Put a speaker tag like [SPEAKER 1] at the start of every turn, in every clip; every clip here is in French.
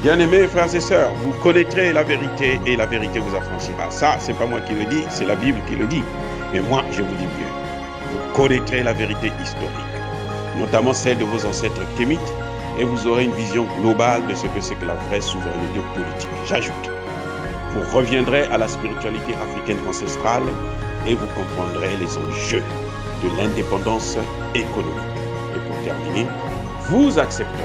[SPEAKER 1] Bien-aimés frères et sœurs, vous connaîtrez la vérité et la vérité vous affranchira. Ça, c'est pas moi qui le dis, c'est la Bible qui le dit. Mais moi, je vous dis mieux. Vous connaîtrez la vérité historique, notamment celle de vos ancêtres kémites, et vous aurez une vision globale de ce que c'est que la vraie souveraineté politique. J'ajoute, vous reviendrez à la spiritualité africaine ancestrale et vous comprendrez les enjeux de l'indépendance économique. Et pour terminer, vous accepterez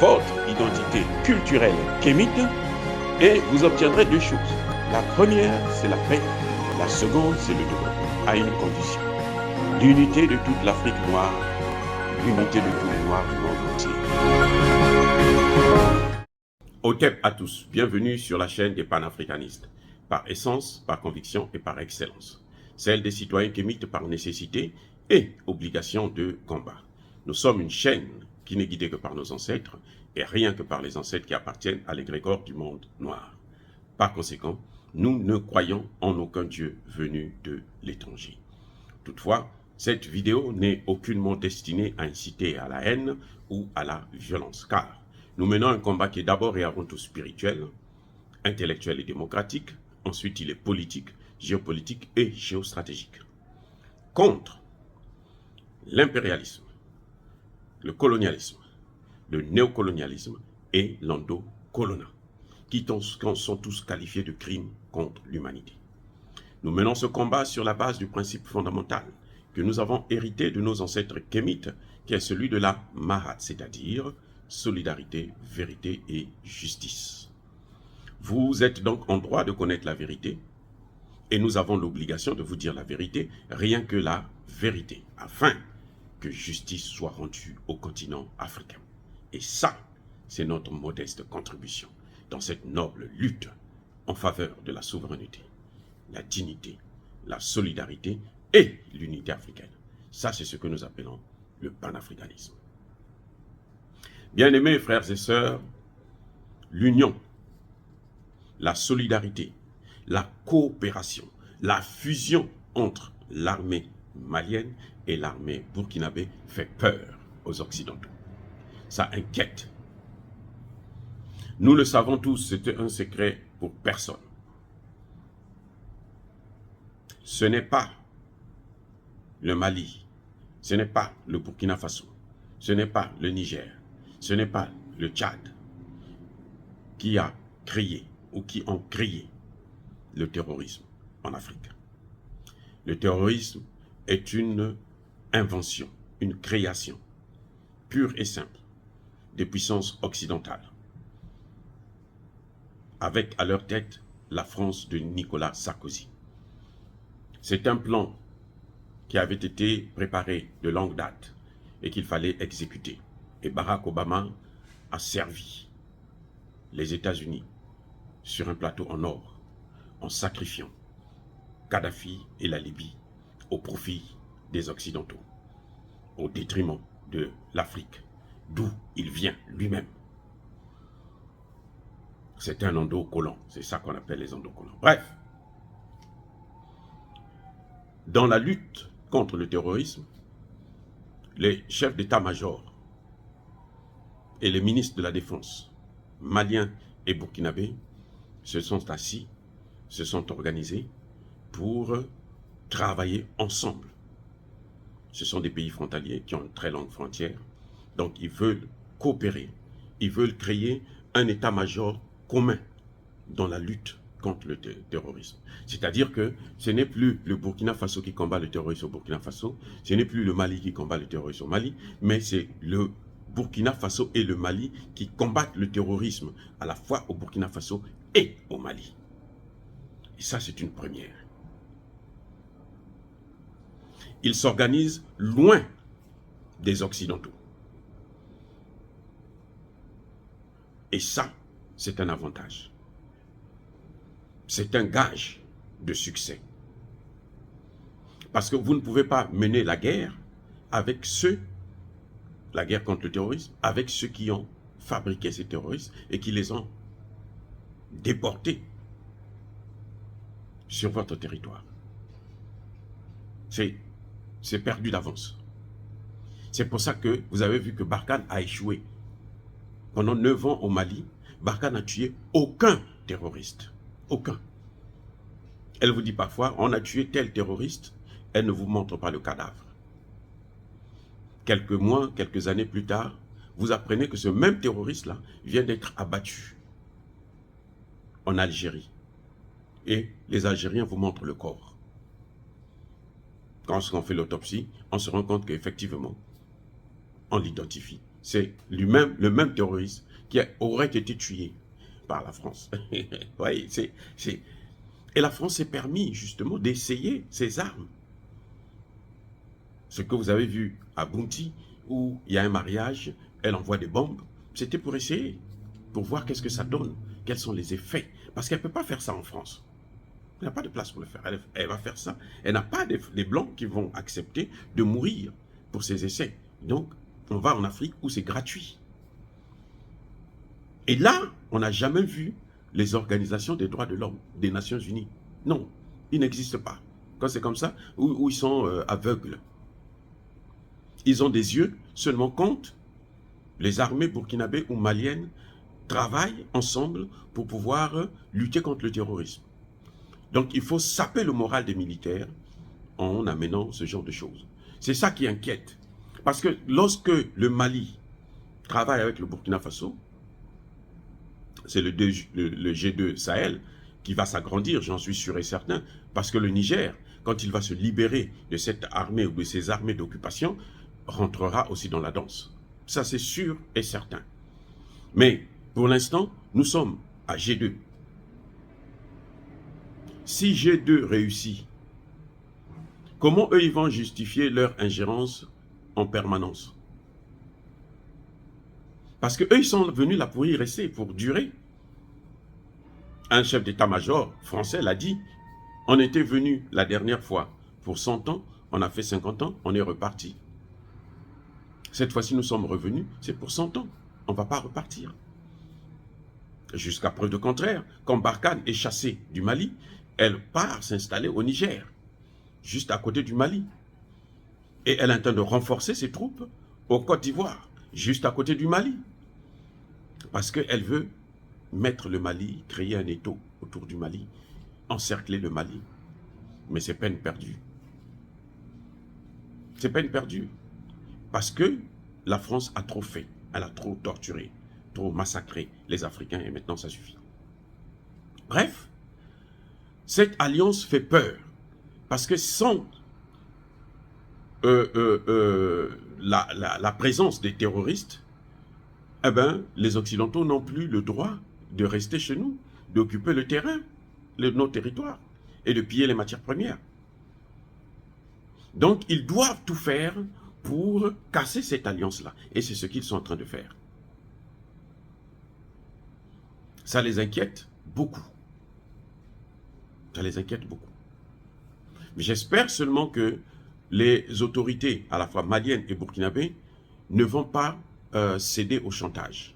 [SPEAKER 1] votre identité culturelle kémite et vous obtiendrez deux choses. La première, c'est la paix. La seconde, c'est le développement, à une condition. L'unité de toute l'Afrique noire, l'unité de tous les Noirs du monde entier. Otep à tous, bienvenue sur la chaîne des panafricanistes. Par essence, par conviction et par excellence. Celle des citoyens kémites par nécessité et obligation de combat. Nous sommes une chaîne qui n'est guidée que par nos ancêtres et rien que par les ancêtres qui appartiennent à l'égrégore du monde noir. Par conséquent, nous ne croyons en aucun Dieu venu de l'étranger. Toutefois, cette vidéo n'est aucunement destinée à inciter à la haine ou à la violence, car nous menons un combat qui est d'abord et avant tout spirituel, intellectuel et démocratique, ensuite il est politique, géopolitique et géostratégique. Contre l'impérialisme, le colonialisme, le néocolonialisme et l'endocolonat, qui sont tous qualifiés de crimes contre l'humanité. Nous menons ce combat sur la base du principe fondamental que nous avons hérité de nos ancêtres kémites, qui est celui de la Mahat, c'est-à-dire solidarité, vérité et justice. Vous êtes donc en droit de connaître la vérité, et nous avons l'obligation de vous dire la vérité, rien que la vérité, afin que justice soit rendue au continent africain. Et ça, c'est notre modeste contribution dans cette noble lutte en faveur de la souveraineté, la dignité, la solidarité et l'unité africaine. Ça, c'est ce que nous appelons le panafricanisme. Bien-aimés frères et sœurs, l'union, la solidarité, la coopération, la fusion entre l'armée malienne et l'armée burkinabé fait peur aux Occidentaux. Ça inquiète. Nous le savons tous, c'était un secret pour personne. Ce n'est pas le Mali, ce n'est pas le Burkina Faso, ce n'est pas le Niger, ce n'est pas le Tchad qui a créé ou qui ont créé le terrorisme en Afrique. Le terrorisme est une invention, une création pure et simple des puissances occidentales, avec à leur tête la France de Nicolas Sarkozy. C'est un plan qui avait été préparé de longue date et qu'il fallait exécuter. Et Barack Obama a servi les États-Unis sur un plateau en or, en sacrifiant Kadhafi et la Libye au profit des Occidentaux, au détriment de l'Afrique, d'où il vient lui-même. C'est un endocolon, c'est ça qu'on appelle les endocolons. Bref, dans la lutte contre le terrorisme, les chefs d'état-major et les ministres de la Défense, maliens et burkinabés, se sont assis, se sont organisés pour travailler ensemble. Ce sont des pays frontaliers qui ont une très longue frontière, donc ils veulent coopérer, ils veulent créer un état-major commun dans la lutte contre le terrorisme. C'est-à-dire que ce n'est plus le Burkina Faso qui combat le terrorisme au Burkina Faso, ce n'est plus le Mali qui combat le terrorisme au Mali, mais c'est le Burkina Faso et le Mali qui combattent le terrorisme à la fois au Burkina Faso et au Mali. Et ça, c'est une première. Ils s'organisent loin des Occidentaux. Et ça, c'est un avantage. C'est un gage de succès. Parce que vous ne pouvez pas mener la guerre avec la guerre contre le terrorisme, avec ceux qui ont fabriqué ces terroristes et qui les ont déportés sur votre territoire. C'est perdu d'avance. C'est pour ça que vous avez vu que Barkhane a échoué pendant 9 ans au Mali, Barkhane n'a tué aucun terroriste. Aucun. Elle vous dit parfois, on a tué tel terroriste, elle ne vous montre pas le cadavre. Quelques mois, quelques années plus tard, vous apprenez que ce même terroriste-là vient d'être abattu en Algérie. Et les Algériens vous montrent le corps. Quand on fait l'autopsie, on se rend compte qu'effectivement, on l'identifie. C'est lui-même, le même terroriste qui aurait été tué par la France. Oui, Et la France s'est permis justement d'essayer ses armes. Ce que vous avez vu à Bounty, où il y a un mariage, elle envoie des bombes, c'était pour essayer, pour voir qu'est-ce que ça donne, quels sont les effets. Parce qu'elle ne peut pas faire ça en France. Elle n'a pas de place pour le faire. Elle va faire ça. Elle n'a pas des Blancs qui vont accepter de mourir pour ses essais. Donc, on va en Afrique où c'est gratuit. Et là, on n'a jamais vu les organisations des droits de l'homme des Nations Unies. Non, ils n'existent pas. Quand c'est comme ça, où ils sont aveugles. Ils ont des yeux seulement quand les armées burkinabées ou maliennes travaillent ensemble pour pouvoir lutter contre le terrorisme. Donc il faut saper le moral des militaires en amenant ce genre de choses. C'est ça qui inquiète. Parce que lorsque le Mali travaille avec le Burkina Faso, c'est le G2 Sahel qui va s'agrandir, j'en suis sûr et certain, parce que le Niger, quand il va se libérer de cette armée ou de ces armées d'occupation, rentrera aussi dans la danse. Ça, c'est sûr et certain. Mais, pour l'instant, nous sommes à G2. Si G2 réussit, comment eux, ils vont justifier leur ingérence en permanence? Parce qu'eux, ils sont venus là pour y rester, pour durer. Un chef d'état-major français l'a dit, on était venu la dernière fois pour 100 ans, on a fait 50 ans, on est reparti. Cette fois-ci, nous sommes revenus, c'est pour 100 ans. On ne va pas repartir. Jusqu'à preuve de contraire, quand Barkhane est chassée du Mali, elle part s'installer au Niger, juste à côté du Mali. Et elle intente de renforcer ses troupes au Côte d'Ivoire, juste à côté du Mali. Parce qu'elle veut mettre le Mali, créer un étau autour du Mali, encercler le Mali. Mais c'est peine perdue. C'est peine perdue. Parce que la France a trop fait, elle a trop torturé, trop massacré les Africains et maintenant ça suffit. Bref, cette alliance fait peur parce que sans la présence des terroristes, eh ben, les Occidentaux n'ont plus le droit de rester chez nous, d'occuper le terrain, nos territoires et de piller les matières premières. Donc, ils doivent tout faire pour casser cette alliance-là. Et c'est ce qu'ils sont en train de faire. Ça les inquiète beaucoup. Ça les inquiète beaucoup. Mais j'espère seulement que les autorités, à la fois maliennes et burkinabées, ne vont pas céder au chantage.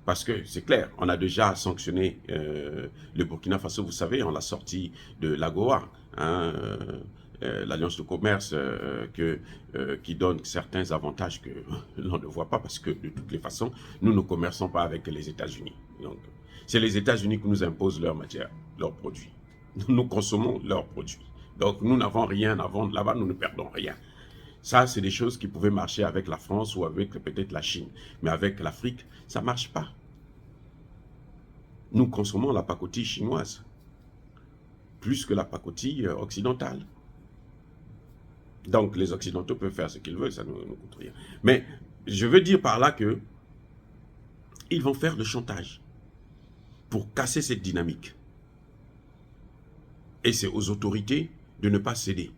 [SPEAKER 1] Parce que c'est clair, on a déjà sanctionné le Burkina Faso, vous savez, on l'a sorti de l'AGOA, hein, l'Alliance de commerce qui donne certains avantages que l'on ne voit pas parce que de toutes les façons, nous ne commerçons pas avec les États-Unis. Donc, c'est les États-Unis qui nous imposent leurs matières, leurs produits. Nous consommons leurs produits. Donc, nous n'avons rien à vendre là-bas, nous ne perdons rien. Ça, c'est des choses qui pouvaient marcher avec la France ou avec peut-être la Chine. Mais avec l'Afrique, ça ne marche pas. Nous consommons la pacotille chinoise, plus que la pacotille occidentale. Donc, les Occidentaux peuvent faire ce qu'ils veulent, ça ne nous coûte rien. Mais je veux dire par là que ils vont faire le chantage pour casser cette dynamique. Et c'est aux autorités de ne pas céder.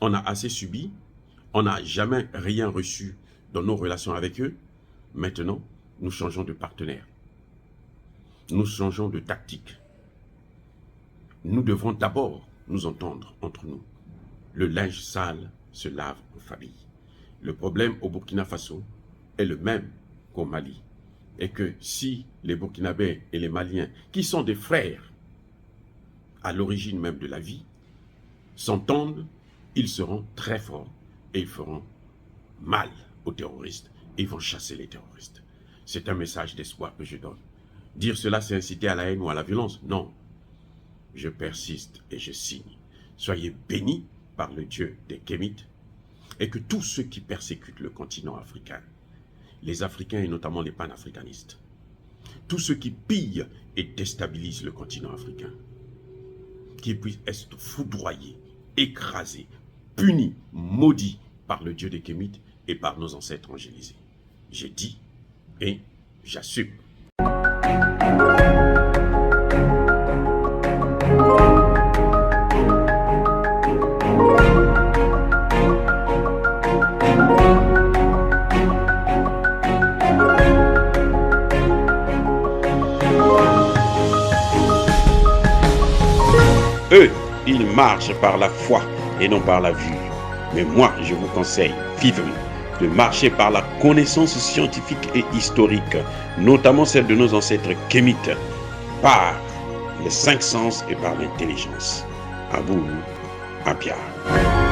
[SPEAKER 1] On a assez subi, on n'a jamais rien reçu dans nos relations avec eux. Maintenant, nous changeons de partenaire. Nous changeons de tactique. Nous devons d'abord nous entendre entre nous. Le linge sale se lave en famille. Le problème au Burkina Faso est le même qu'au Mali. Et que si les Burkinabés et les Maliens, qui sont des frères à l'origine même de la vie, s'entendent, ils seront très forts et ils feront mal aux terroristes et ils vont chasser les terroristes. C'est un message d'espoir que je donne. Dire cela, c'est inciter à la haine ou à la violence? Non. Je persiste et je signe. Soyez bénis par le Dieu des Kémites et que tous ceux qui persécutent le continent africain, les Africains et notamment les panafricanistes, tous ceux qui pillent et déstabilisent le continent africain, qu'ils puissent être foudroyés, écrasés, punis, maudits par le Dieu des Kémites et par nos ancêtres angélisés. J'ai dit et j'assume. Eux, ils marchent par la foi et non par la vue. Mais moi, je vous conseille vivement de marcher par la connaissance scientifique et historique, notamment celle de nos ancêtres kémites, par les 5 sens et par l'intelligence. À vous, à Pierre.